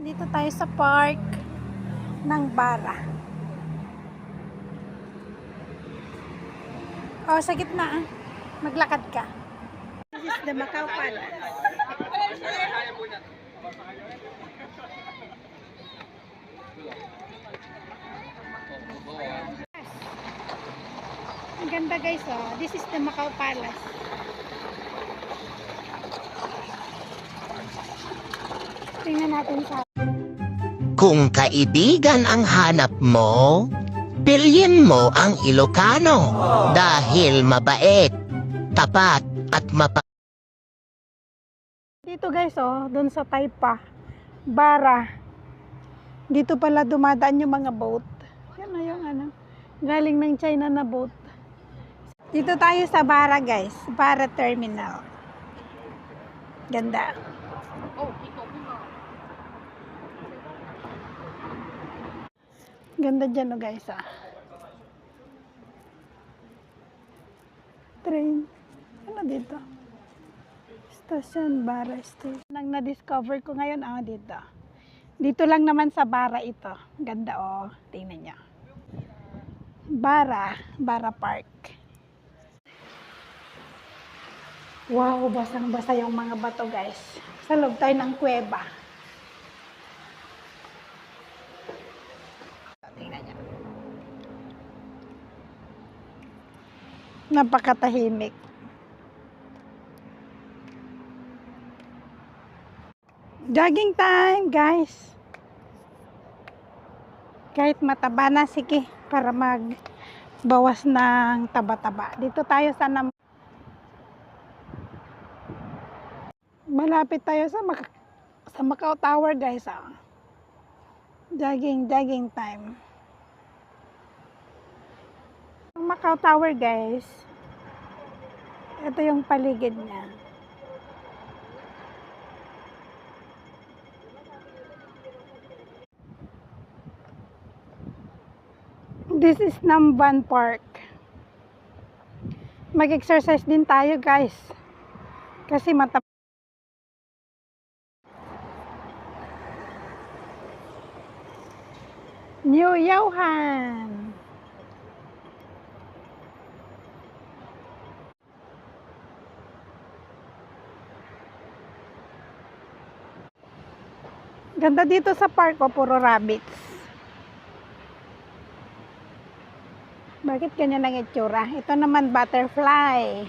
Dito tayo sa park ng Bara. Oh, sa gitna. Maglakad ka. This is the Macau Palace. Ang ganda guys, oh. This is the Macau Palace. Tingnan natin sa... Kung kaibigan ang hanap mo, pilyin mo ang Ilocano dahil mabait, tapat at Dito guys, oh, doon sa Taipa, Bara. Dito pala dumadaan yung mga boat. Yan na yung ano, galing ng China na boat. Dito tayo sa Bara guys, Bara Terminal. Ganda. Ganda dyan, oh guys, ah. Train. Ano dito? Station, Bara Station. Nang na-discover ko ngayon, dito. Dito lang naman sa Bara ito. Ganda, oh. Tingnan nyo. Bara Park. Wow, basang-basa yung mga bato, guys. Sa loob tayo ng kuweba. Tingnan nyo. Napakatahimik. Jogging time, guys. Kahit mataba na, sige, para magbawas ng taba-taba. Dito tayo sa malapit tayo sa Macau Tower, guys. Jogging time. Macau Tower, guys. Ito yung paligid niya. This is Namban Park. Mag-exercise din tayo, guys. Kasi New Yauhan. Ganda dito sa park, oh, puro rabbits. Bakit ganyan ang itsura? Ito naman butterfly.